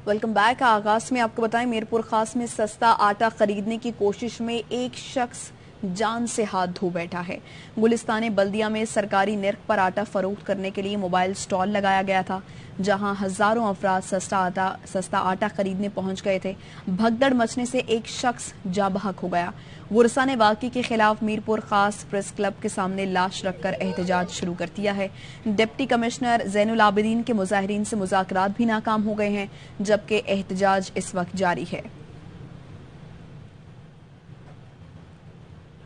Welcome back. आगाज में आपको बताएं, मीरपुर खास में सस्ता आटा खरीदने की कोशिश में एक शख्स जान से हाथ धो बैठा है। गुलिस्तान बल्दिया में सरकारी निर्ख पर आटा फरोख्त करने के लिए मोबाइल स्टॉल लगाया गया था, जहां हजारों अफराद सस्ता आटा खरीदने पहुंच गए थे। भगदड़ मचने से एक शख्स जाबहक हो गया। गुरसा ने वाक़ई के खिलाफ मीरपुर खास प्रेस क्लब के सामने लाश रखकर एहतजाज शुरू कर दिया है। डिप्टी कमिश्नर ज़ैनुल आबिदीन के मुजाहिरीन से मुज़ाकरात भी नाकाम हो गए हैं, जबकि एहतजाज इस वक्त जारी है।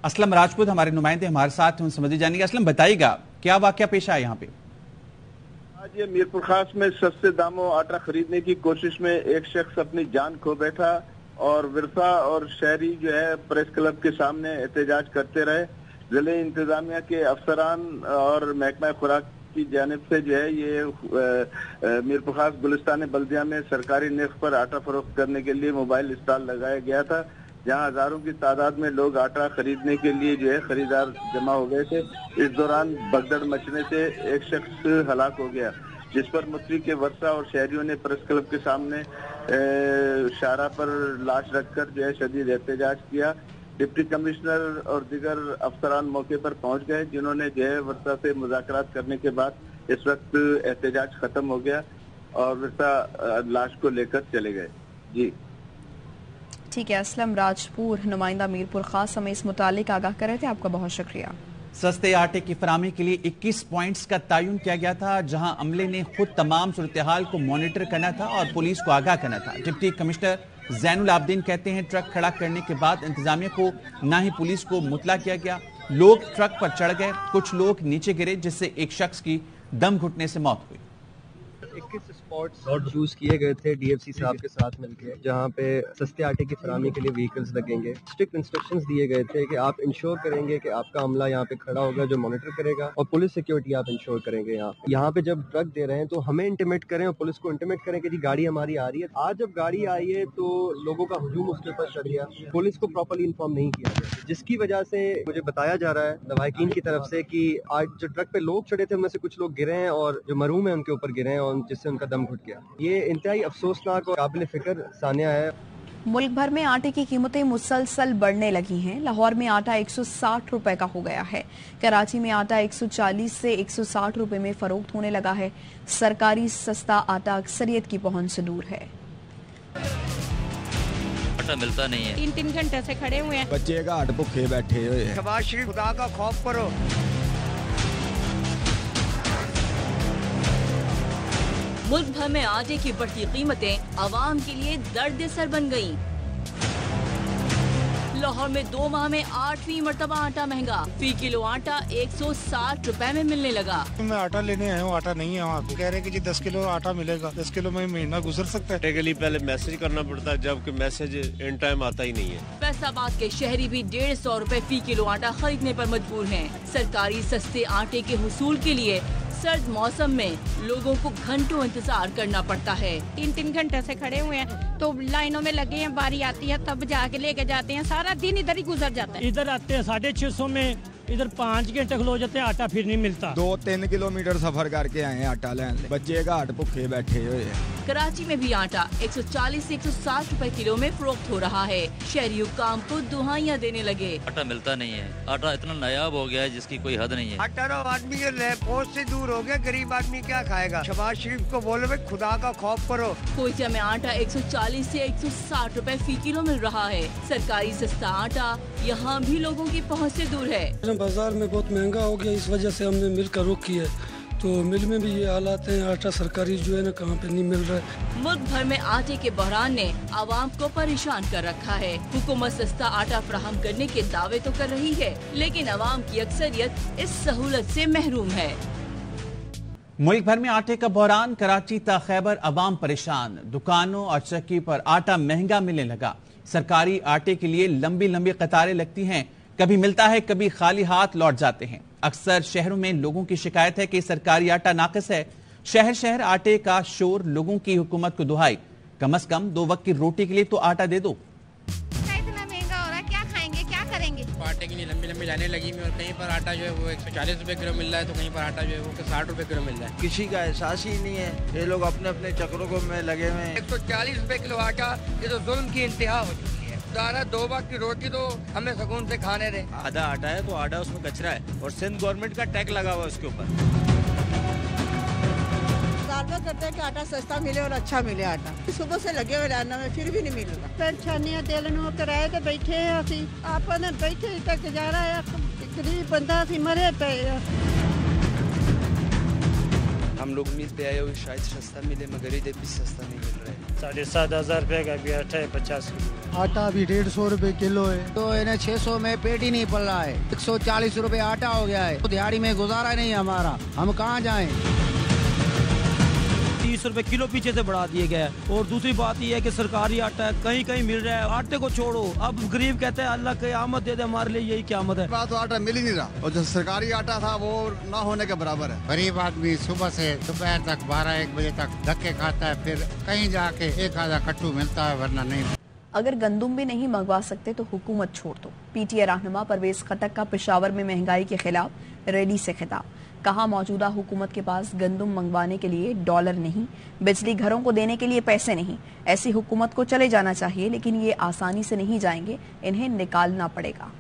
असलम राजपूत हमारे नुमाइंदे हमारे साथ हैं, समझी जानेंगे। असलम बताइएगा क्या वाकया पेश आया यहाँ पे? आज ये मीरपुर खास में सस्ते दामों आटा खरीदने की कोशिश में एक शख्स अपनी जान खो बैठा और विरसा और शहरी जो है प्रेस क्लब के सामने एहतजाज करते रहे। जिले इंतजामिया के अफसरान और महकमा खुराक की जानिब से जो है ये मीरपुर खास गुलिस्तान बल्दिया में सरकारी निर्ख पर आटा फरोख्त करने के लिए मोबाइल स्टॉल लगाया गया था, जहां हजारों की तादाद में लोग आटा खरीदने के लिए जो है खरीदार जमा हो गए थे। इस दौरान भगदड़ मचने से एक शख्स हलाक हो गया, जिस पर मुतरी के वर्षा और शहरियों ने प्रेस क्लब के सामने शाहरा पर लाश रखकर जो है शदीद एहतजाज किया। डिप्टी कमिश्नर और दीगर अफसरान मौके पर पहुंच गए, जिन्होंने जो है वर्षा से मुज़ाकरात करने के बाद इस वक्त एहतजाज खत्म हो गया और वर्षा लाश को लेकर चले गए। जी ठीक है। असलम राजपूत नुमाइंदा मीरपुर खास हमें इस मुतालिक आगाह कर रहे थे, आपका बहुत शुक्रिया। सस्ते आटे की फराहमी के लिए 21 पॉइंट्स का तयन किया गया था, जहां अमले ने खुद तमाम सूरत-ए-हाल को मॉनिटर करना था और पुलिस को आगाह करना था। डिप्टी कमिश्नर ज़ैनुल आबिदीन कहते हैं ट्रक खड़ा करने के बाद इंतजामिया को ना ही पुलिस को मुतला किया गया, लोग ट्रक पर चढ़ गए, कुछ लोग नीचे गिरे, जिससे एक शख्स की दम घुटने से मौत हुई। 21 स्पॉट्स चूज किए गए थे डीएफसी साहब के साथ मिलकर, जहां पे सस्ते आटे की फराहमी के लिए व्हीकल्स लगेंगे। स्ट्रिक्ट इंस्ट्रक्शंस दिए गए थे कि आप इंश्योर करेंगे कि आपका अमला यहाँ पे खड़ा होगा जो मॉनिटर करेगा, और पुलिस सिक्योरिटी आप इंश्योर करेंगे। यहाँ पे जब ट्रक दे रहे हैं तो हमें इंटीमेट करें और पुलिस को इंटीमेट करें कि जी गाड़ी हमारी आ रही है। आज जब गाड़ी आई है तो लोगों का हुजूम उसके ऊपर चढ़ गया, पुलिस को प्रॉपर्ली इन्फॉर्म नहीं किया गया, जिसकी वजह से मुझे बताया जा रहा है लवाहिकीन की तरफ से कि आज जो ट्रक पे लोग चढ़े थे उनमें से कुछ लोग गिरे हैं और जो मरूम है उनके ऊपर गिरे हैं, और जिससे उनका दम घुट गया। ये इंतहाई अफसोसनाक और काबिल फिक्र सानिया है। मुल्क भर में आटे की कीमतें मुसलसल बढ़ने लगी हैं। लाहौर में आटा 160 रुपए का हो गया है। कराची में आटा 140 से 160 रुपए में फरोख्त होने लगा है। सरकारी सस्ता आटा अक्सरियत की पहुंच से दूर है। आटा मिलता नहीं है। 3-3 घंटे से खड़े हुए हैं। बच्चे घाट भुखे बैठे हुए हैं। शबाश शरीफ, खुदा का खौफ करो। मुल्क भर में आटे की बढ़ती कीमतें आवाम के लिए दर्द सर बन गईं। लाहौर में 2 माह में 8वीं मरतबा आटा महंगा। फी किलो आटा 160 रुपए में मिलने लगा। मैं आटा लेने आया हूँ, आटा नहीं है वहाँ पे। कह रहे हैं कि जी 10 किलो आटा मिलेगा, 10 किलो में महीना गुजर सकता है। के लिए पहले मैसेज करना पड़ता है, जबकि मैसेज इन टाइम आता ही नहीं है। फैसलाबाद के शहरी भी 150 रुपए फी किलो आटा खरीदने पर मजबूर हैं। सरकारी सस्ते आटे के हुसूल के लिए सर्द मौसम में लोगों को घंटों इंतजार करना पड़ता है। 3-3 घंटे से खड़े हुए हैं, तो लाइनों में लगे हैं, बारी आती है तब जाके लेके जाते हैं। सारा दिन इधर ही गुजर जाता है। इधर आते हैं 650 में, इधर 5 घंटे खलो जाते हैं, आटा फिर नहीं मिलता। 2-3 किलोमीटर सफर करके आए हैं आटा लेने। बच्चे घाट भुखे बैठे हुए हैं। कराची में भी आटा 140 से 160 रुपए किलो में फरोख्त हो रहा है। शहरी हुक्काम को दुहाइयां देने लगे। आटा मिलता नहीं है, आटा इतना नायाब हो गया है जिसकी कोई हद नहीं है। 18 आदमी के पहुंच से दूर हो गया, गरीब आदमी क्या खाएगा। शबाज शरीफ को बोलो भाई खुदा का खौफ करो। कोयटा में आटा 140 से 160 रुपए फी किलो मिल रहा है। सरकारी सस्ता आटा यहाँ भी लोगों की पहुँच से दूर है। बाजार में बहुत महंगा हो गया, इस वजह से हमने मिल का रुख किया है, तो मिल में भी ये हालात हैं, आटा सरकारी जो है ना कहाँ पे नहीं मिल रहा है। मुल्क भर में आटे के बहरान ने आवाम को परेशान कर रखा है। हुकूमत सस्ता आटा फराहम करने के दावे तो कर रही है, लेकिन आवाम की अक्सरियत इस सहूलत से महरूम है। मुल्क भर में आटे का बहरान, कराची ता खैबर अवाम परेशान। दुकानों और चक्की पर आटा महंगा मिलने लगा। सरकारी आटे के लिए लंबी लंबी कतारें लगती हैं, कभी मिलता है, कभी खाली हाथ लौट जाते हैं। अक्सर शहरों में लोगों की शिकायत है कि सरकारी आटा नाकिस है। शहर शहर आटे का शोर, लोगों की हुकूमत को दुहाई, कम से कम 2 वक्त की रोटी के लिए तो आटा दे दो। इतना महंगा हो रहा है, क्या खाएंगे, क्या करेंगे। आटे के लिए लंबी लंबी लाइनें लगी हुई और कहीं पर आटा जो है वो 140 रुपए किलो मिल रहा है तो कहीं पर आटा जो है वो 60 रुपए किलो मिल रहा है। किसी का एहसास ही नहीं है, ये लोग अपने अपने चक्रों को में लगे हुए हैं। 140 रुपए किलो आटा, ये तो जुल्म की इंतहा हो चुकी है। दाना 2 वक्त की रोटी तो हमें सुकून से खाने दें। आधा आटा है तो आधा उसमें कचरा है और सिंध गवर्नमेंट का टैक्स लगा हुआ है उसके ऊपर। करते हैं कि आटा सस्ता मिले और अच्छा मिले। आटा सुबह से लगे हुए लाइन में फिर भी नहीं मिल रहा। पेंशनियां तेलनों किराए ते बैठे हैं असी आपने बैठे तक गुजारा है, गरीब बंदा सी मरे पे। हम लोग उम्मीद पे आए हुए शायद सस्ता मिले मगर ये भी सस्ता नहीं मिल रहा है। 7,500 रुपए का भी आटा है 50 किलो। आटा अभी 150 रुपए किलो है तो इन्हें 600 में पेट ही नहीं पड़ रहा है। 140 रुपए आटा हो गया है तो दिहाड़ी में गुजारा नहीं हमारा, हम कहाँ जाएं। 30 रुपए किलो पीछे से बढ़ा दिए गए। और दूसरी बात ये है कि सरकारी आटा कहीं कहीं मिल रहा है, आटे को छोड़ो अब गरीब कहते हैं अल्लाह की आमद दे दे, हमारे लिए यही क़यामत है। तो आटा मिल ही नहीं रहा और जो सरकारी आटा था वो ना होने के बराबर है। गरीब आदमी सुबह से दोपहर तक 12-1 बजे तक धक्के खाता है, फिर कहीं जाके एक आधा कट्टू मिलता है वरना नहीं। अगर गंदुम भी नहीं मंगवा सकते तो हुकूमत छोड़ दो। पीटीआई रहनुमा परवेज खटक का पेशावर में महंगाई के खिलाफ रैली से खिताब। कहा मौजूदा हुकूमत के पास गंदुम मंगवाने के लिए डॉलर नहीं, बिजली घरों को देने के लिए पैसे नहीं। ऐसी हुकूमत को चले जाना चाहिए लेकिन ये आसानी से नहीं जाएंगे, इन्हें निकालना पड़ेगा।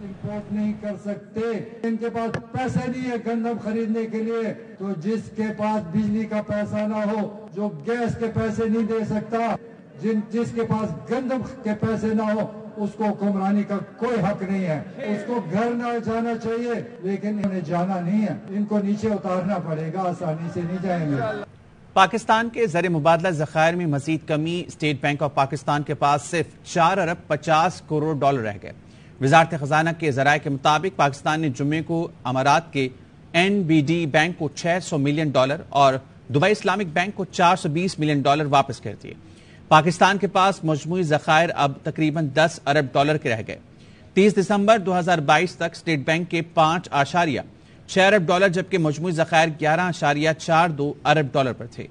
इंपोर्ट नहीं कर सकते, इनके पास पैसे नहीं है गंदम खरीदने के लिए। तो जिसके पास बिजली का पैसा ना हो, जो गैस के पैसे नहीं दे सकता, जिसके पास गंदम के पैसे ना हो, उसको हुक्मरानी का कोई हक नहीं है। उसको घर न जाना चाहिए लेकिन इन्हें जाना नहीं है, इनको नीचे उतारना पड़ेगा, आसानी से नहीं जाएंगे। पाकिस्तान के ज़र मुबादला ज़खायर में मजीद कमी। स्टेट बैंक ऑफ पाकिस्तान के पास सिर्फ 4 अरब 50 करोड़ डॉलर रह गए। वजारत खजाना के ज़राए के मुताबिक पाकिस्तान ने जुम्मे को अमारात के NBD बैंक को 600 मिलियन डॉलर और दुबई इस्लामिक बैंक को 420 मिलियन डॉलर वापस कर दिए। पाकिस्तान के पास मजमूई ज़खायर अब तकरीबन 10 अरब डॉलर के रह गए। 30 दिसंबर 2022 तक स्टेट बैंक के 5.6 अरब डॉलर जबकि मजमूई ज़खायर 11.42 अरब डॉलर पर थे।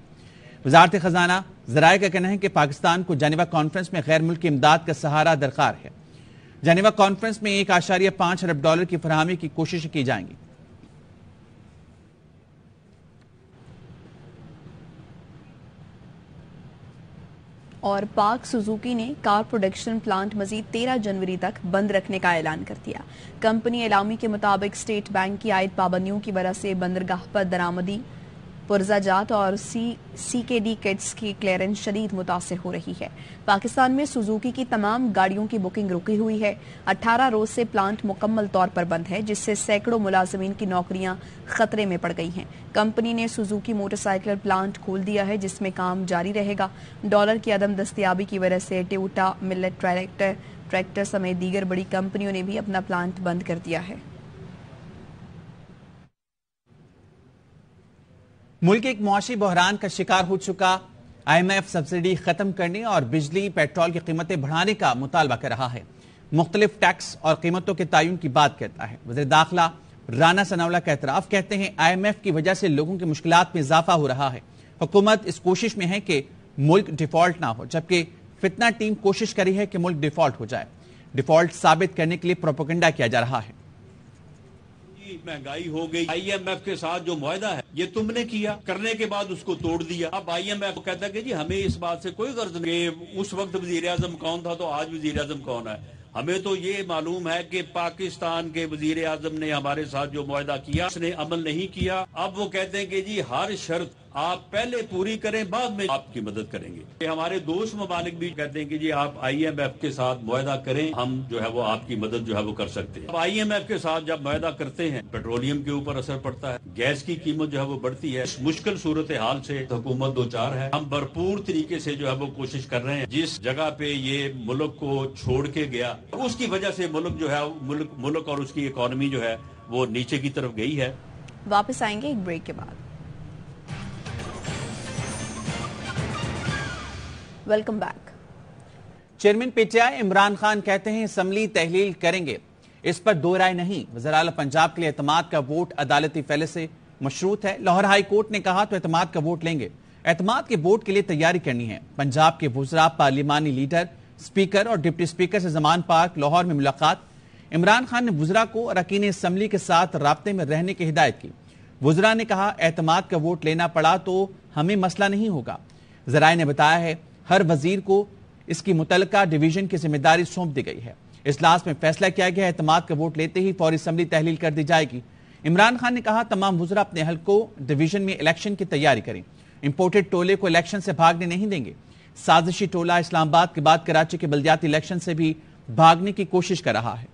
वजारत खजाना ज़राए का कहना है कि पाकिस्तान को जेनेवा कॉन्फ्रेंस में गैर मुल्की इमदाद का सहारा दरकार है। जेनेवा कॉन्फ्रेंस में 1.5 अरब डॉलर की फराहमी की कोशिश की जाएंगी। और पाक सुजुकी ने कार प्रोडक्शन प्लांट मजीद 13 जनवरी तक बंद रखने का ऐलान कर दिया। कंपनी एलामी के मुताबिक स्टेट बैंक की आयद पाबंदियों की वजह से बंदरगाह पर दरामदी, पुर्जाजात और CKD किट्स की क्लियरेंस शदीद मुतासिर हो रही है। पाकिस्तान में सुजुकी की तमाम गाड़ियों की बुकिंग रुकी हुई है। 18 रोज से प्लांट मुकम्मल तौर पर बंद है जिससे सैकड़ों मुलाजमीन की नौकरियां खतरे में पड़ गई हैं। कंपनी ने सुजुकी मोटरसाइकिल प्लांट खोल दिया है जिसमें काम जारी रहेगा। डॉलर की अदम दस्तयाबी की वजह से टोयोटा, मिलेट ट्रैक्टर समेत दीगर बड़ी कंपनियों ने भी अपना प्लांट बंद कर दिया है। मुल्क एक मुआशी बहरान का शिकार हो चुका। IMF सब्सिडी खत्म करने और बिजली पेट्रोल की कीमतें बढ़ाने का मुतालबा कर रहा है। मुख्तलिफ टैक्स और कीमतों के तयन की बात करता है। वज़ीर दाखिला राना सनाउल्लाह का एतराफ़, कहते हैं IMF की वजह से लोगों की मुश्किलात में इजाफा हो रहा है। हुकूमत इस कोशिश में है कि मुल्क डिफॉल्ट ना हो, जबकि फितना टीम कोशिश करी है कि मुल्क डिफॉल्ट हो जाए। डिफॉल्ट साबित करने के लिए प्रोपेगेंडा किया जा रहा है। महंगाई हो गई, IMF के साथ जो मुआहदा है ये तुमने किया, करने के बाद उसको तोड़ दिया। अब IMF कहता है कि जी हमें इस बात से कोई गर्ज नहीं, उस वक्त वजीर आजम कौन था तो आज वजीर आजम कौन है। हमें तो ये मालूम है कि पाकिस्तान के वजीर आजम ने हमारे साथ जो मुआहदा किया उसने अमल नहीं किया। अब वो कहते हैं कि जी हर शर्त आप पहले पूरी करें, बाद में आपकी मदद करेंगे। हमारे दोस्त ममालिक भी कहते हैं कि जी आप IMF के साथ मुआहदा करें, हम जो है वो आपकी मदद जो है वो कर सकते हैं। अब IMF के साथ जब मुआहदा करते हैं पेट्रोलियम के ऊपर असर पड़ता है, गैस की कीमत जो है वो बढ़ती है। इस मुश्किल सूरत हाल से हुकूमत दो चार है। हम भरपूर तरीके से जो है वो कोशिश कर रहे हैं। जिस जगह पे ये मुल्क को छोड़ के गया उसकी वजह से मुल्क जो है मुल्क और उसकी इकोनॉमी जो है वो नीचे की तरफ गई है। वापस आएंगे एक ब्रेक के बाद। Welcome back. Chairman PTI Imran Khan कहते हैं असम्बली तहलील करेंगे, इस पर दो राय नहीं। वज़ीर आला पंजाब के लिए एतमाद का वोट अदालती फैसले से मशरूत है। लाहौर हाई कोर्ट ने कहा तो एतमाद का वोट लेंगे। एतमाद के वोट के लिए तैयारी करनी है। पंजाब के वज़रा, पार्लिमानी लीडर, स्पीकर और डिप्टी स्पीकर से ज़मान पार्क लाहौर में मुलाकात। عمران خان نے وزراء کو اراکین اسمبلی کے ساتھ رابطے میں رہنے کی ہدایت کی۔ وزراء نے کہا اعتماد کا ووٹ لینا پڑا تو ہمیں مسئلہ نہیں ہوگا۔ ذرائع نے بتایا ہے ہر وزیر کو اس کی متعلقہ ڈویژن کی ذمہ داری سونپ دی گئی ہے۔ اجلاس میں فیصلہ کیا گیا اعتماد کا ووٹ لیتے ہی فوری اسمبلی تحلیل کر دی جائے گی۔ عمران خان نے کہا تمام وزراء اپنے حلقوں ڈویژن میں الیکشن کی تیاری کریں، امپورٹڈ ٹولے کو الیکشن سے بھاگنے نہیں دیں گے۔ سازشی ٹولہ اسلام آباد کے بعد کراچی کے بلدیاتی الیکشن سے بھی بھاگنے کی کوشش کر رہا ہے۔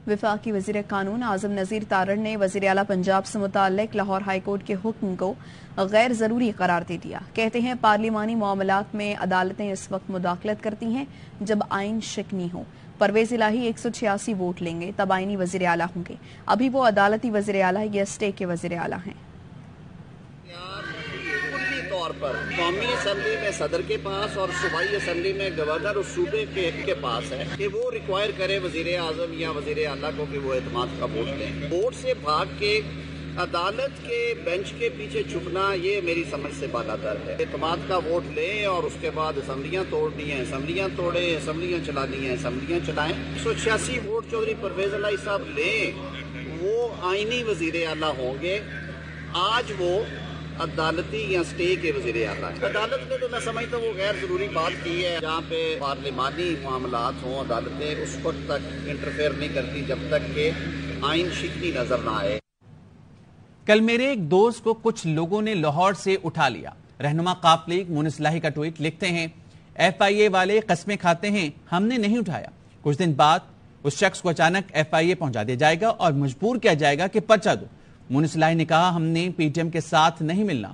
وفاقی وزیر قانون اعظم نذیر تارڑ نے وزیر اعلیٰ پنجاب سے متعلق لاہور ہائی کورٹ کے حکم کو غیر ضروری قرار دے دیا۔ کہتے ہیں پارلیمانی معاملات میں عدالتیں اس وقت مداخلت کرتی ہیں جب آئین شکنی ہو۔ پرویز الہی 186 ووٹ لیں گے تب آئینی وزیر اعلیٰ ہوں گے۔ ابھی وہ عدالتی وزیر اعلیٰ یا اسٹے کے وزیر اعلیٰ ہیں۔ طور پر قومی اسمبلی میں صدر کے پاس اور صوبائی اسمبلی میں گورنر اور صوبے کے پاس ہے کہ وہ ریکوائر کرے وزیر اعظم یا وزیر اعلیٰ کو کہ وہ اعتماد کا ووٹ دیں۔ ووٹ سے بھاگ کے عدالت کے بینچ کے پیچھے چھپنا یہ میری سمجھ سے بالاتر ہے۔ اعتماد کا ووٹ لیں اور اس کے بعد اسمبلیاں توڑنی ہیں، اسمبلیاں توڑیں، اسمبلیاں چلانی ہیں، اسمبلیاں چلائیں۔ 186 ووٹ چودھری پرویز الہی صاحب لیں، وہ آئینی وزیر اعلیٰ ہوں گے۔ آج وہ عدالتی یا اسٹے کے وزیر اعلیٰ ہے۔ عدالت نے تو میں سمجھتا ہوں وہ غیر ضروری بات کی ہے، جہاں پہ پارلیمانی معاملات ہوں عدالتیں اس وقت تک انٹرفیئر نہیں کرتی جب تک کہ آئین شکنی نظر نہ آئے۔ کل میرے ایک دوست کو کچھ لوگوں نے لاہور سے اٹھا لیا۔ رہنما قاف لیگ مونس لاہی کا ٹویٹ لکھتے ہیں FIA والے قسمیں کھاتے ہیں ہم نے نہیں اٹھایا۔ کچھ دن بعد اس شخص کو اچانک FIA پہنچا دیا جائے گا اور مجبور کیا جائے گا کہ پرچہ دو۔ مونس لاہی نے کہا ہم نے پی ٹی ایم کے ساتھ نہیں ملنا۔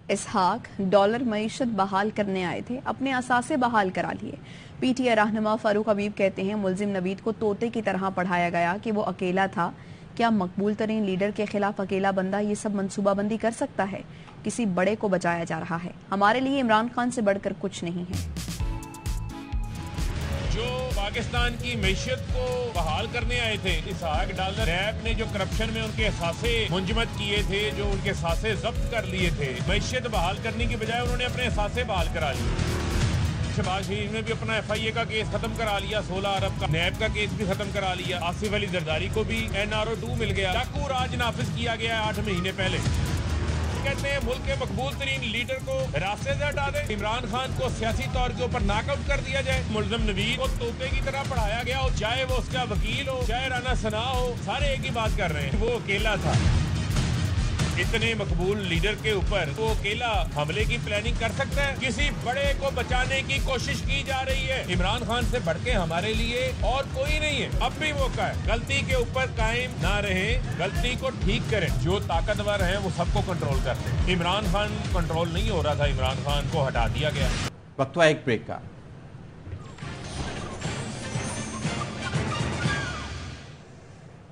اسحاق ڈالر معیشت بحال کرنے آئے تھے، اپنے اثاثے بحال کرا لیے۔ پی ٹی آئی رہنما فاروق حبیب کہتے ہیں ملزم نوید کو طوطے کی طرح پڑھایا گیا کہ وہ اکیلا تھا۔ کیا مقبول ترین لیڈر کے خلاف اکیلا بندہ یہ سب منصوبہ بندی کر سکتا ہے؟ کسی بڑے کو بچایا جا رہا ہے۔ ہمارے لیے عمران خان سے بڑھ کر کچھ نہیں ہے۔ جو پاکستان کی معیشت کو بحال کرنے آئے تھے، اسحاق ڈالر نیب نے جو کرپشن میں ان کے اثاثے منجمد کیے تھے، جو ان کے اثاثے ضبط کر لیے تھے، معیشت بحال کرنے کی بجائے انہوں نے اپنے اثاثے بحال کرا لیے۔ شہباز شریف نے بھی اپنا FIA کا کیس ختم کرا لیا، 16 ارب کا نیب کا کیس بھی ختم کرا لیا۔ آصف علی زرداری کو بھی NRO 2 مل گیا۔ ڈاکو راج نافذ کیا گیا ہے 8 مہینے پہلے۔ کہتے ہیں ملک کے مقبول ترین لیڈر کو راستے سے ہٹا دیں، عمران خان کو سیاسی طور کے اوپر ناک آؤٹ کر دیا جائے۔ ملزم نوید کو طوطے کی طرح پڑھایا گیا ہو، چاہے وہ اس کا وکیل ہو، چاہے رانا ثنا ہو، سارے ایک ہی بات کر رہے ہیں، وہ اکیلا تھا۔ اتنے مقبول لیڈر کے اوپر وہ اکیلا حملے کی پلاننگ کر سکتا ہے؟ کسی بڑے کو بچانے کی کوشش کی جا رہی ہے۔ عمران خان سے بڑھ کے ہمارے لیے اور کوئی نہیں ہے۔ اب بھی موقع ہے، غلطی کے اوپر قائم نہ رہیں، غلطی کو ٹھیک کریں۔ جو طاقتور ہیں وہ سب کو کنٹرول کرتے ہیں۔ عمران خان کنٹرول نہیں ہو رہا تھا، عمران خان کو ہٹا دیا گیا۔ وقت ہوا ایک بریک کا۔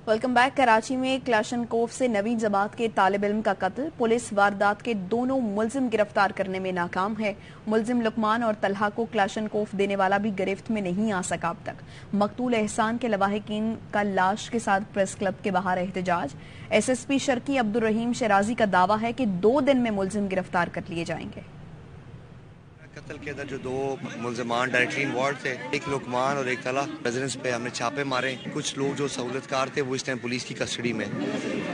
Welcome back. کراچی میں کلاشنکوف سے نوین جماعت کے طالب علم کا قتل، پولیس واردات کے دونوں ملزم گرفتار کرنے میں ناکام ہے۔ ملزم لقمان اور طلحہ کو کلاشنکوف دینے والا بھی گرفت میں نہیں آ سکا اب تک۔ مقتول احسان کے لواحقین کا لاش کے ساتھ پریس کلب کے باہر احتجاج۔ SSP شرکی عبدالرحیم شیرازی کا دعویٰ ہے کہ 2 دن میں ملزم گرفتار کر لیے جائیں گے۔ قتل کے اندر جو 2 ملزمان ڈائریکٹلی انوالو تھے، ایک لقمان اور ایک طلحہ، ریزیڈنس پہ ہم نے چھاپے مارے۔ کچھ لوگ جو سہولت کار تھے وہ اس ٹائم پولیس کی کسٹڈی میں،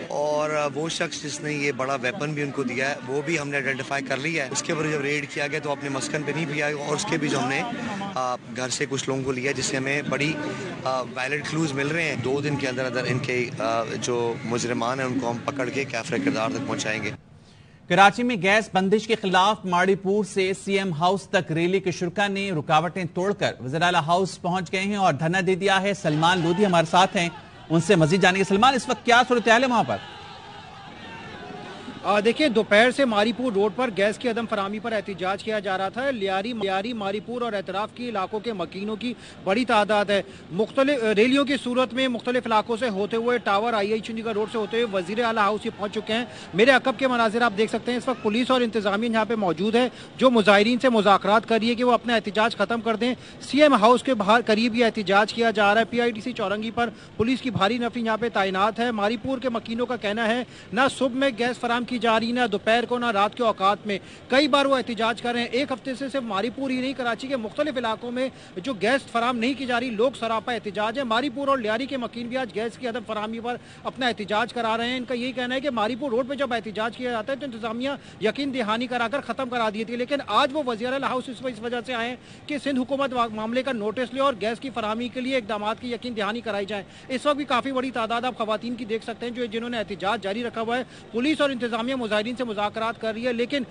اور وہ شخص جس نے یہ بڑا ویپن بھی ان کو دیا ہے وہ بھی ہم نے آئیڈینٹیفائی کر لیا ہے۔ اس کے اوپر جب ریڈ کیا گیا تو اپنے مسکن پہ نہیں بھی آئے، اور اس کے بھی جو ہم نے گھر سے کچھ لوگوں کو لیا، جس سے ہمیں بڑی ویلڈ کلوز مل رہے ہیں۔ 2 دن کے اندر ان کے جو مجرمان ہیں ان کو ہم پکڑ کے کیفر کردار تک پہنچائیں گے۔ کراچی میں گیس بندش کے خلاف ماڑی پور سے CM ہاؤس تک ریلی کے شرکا نے رکاوٹیں توڑ کر وزیر اعلیٰ ہاؤس پہنچ گئے ہیں اور دھرنا دے دیا ہے۔ سلمان لودھی ہمارے ساتھ ہیں، ان سے مزید جانیں گے۔ سلمان، اس وقت کیا صورتحال ہے وہاں پر؟ دیکھیں، دوپہر سے ماری پور روڈ پر گیس کی عدم فراہمی پر احتجاج کیا جا رہا تھا۔ لیاری ماری پور اور اطراف کے علاقوں کے مکینوں کی بڑی تعداد ہے۔ مختلف ریلیوں کی صورت میں مختلف علاقوں سے ہوتے ہوئے ٹاور IIH چنڈی گڑھ روڈ سے ہوتے ہوئے وزیر اعلیٰ ہاؤس یہ پہنچ چکے ہیں۔ میرے عقب کے مناظر آپ دیکھ سکتے ہیں، اس وقت پولیس اور انتظامیہ یہاں پہ موجود ہے جو مظاہرین سے مذاکرات کر رہی ہے کہ وہ اپنا احتجاج ختم کر دیں۔ CM ہاؤس کے باہر قریب یہ احتجاج کیا جا رہا ہے۔ PITC چورنگی پر پولیس کی بھاری نفری یہاں پہ تعینات ہے۔ ماری پور کے مکینوں کا کہنا ہے نہ صبح میں گیس فراہم کی کی جا رہی، نہ دوپہر کو نہ رات کے اوقات میں. کئی بار وہ احتجاج کر رہے ہیں. ایک ہفتے سے صرف ماری پور ہی نہیں، کراچی کے مختلف علاقوں میں جو گیس فراہم نہیں کی جا رہی، لوگ سراپا احتجاج ہے. ماری پور اور لیاری کے مکین بھی آج گیس کی عدم فراہمی پر اپنا احتجاج کرا رہے ہیں. ان کا یہی کہنا ہے کہ ماری پور روڈ پہ جب احتجاج کیا جاتا ہے تو انتظامیہ یقین دہانی کرا کر ختم کرا دی تھی، لیکن آج وہ وزیر اعلیٰ ہاؤس اس وجہ سے آئے ہیں کہ سندھ حکومت معاملے کا نوٹس لے اور گیس کی فراہمی کے لیے اقدامات کی یقین دہانی کرائی جائے. اس وقت بھی کافی بڑی تعداد آپ خواتین کی دیکھ سکتے ہیں جنہوں نے احتجاج جاری رکھا ہوا ہے. پولیس اور انتظامیہ مظاہرین سے مذاکرات کر رہی ہے، لیکن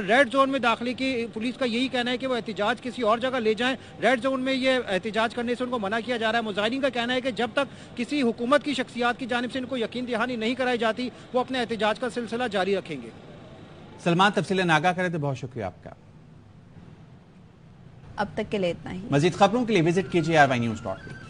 ریڈ زون میں داخلے کی پولیس کا یہی کہنا ہے کہ وہ احتجاج کسی اور جگہ لے جائیں. ریڈ زون میں یہ احتجاج کرنے سے ان کو منع کیا جا رہا ہے. مظاہرین کا کہنا ہے کہ جب تک کسی حکومت کی شخصیات کی جانب سے ان کو یقین دہانی نہیں کرائی جاتی وہ اپنے احتجاج کا سلسلہ جاری رکھیں گے. سلمان تفصیلیں آگاہ کرے تو بہت شکریہ آپ کا. اب تک کے لیے اتنا ہی. مزید خبروں کے لیے وزٹ کیجیے RYNews.com.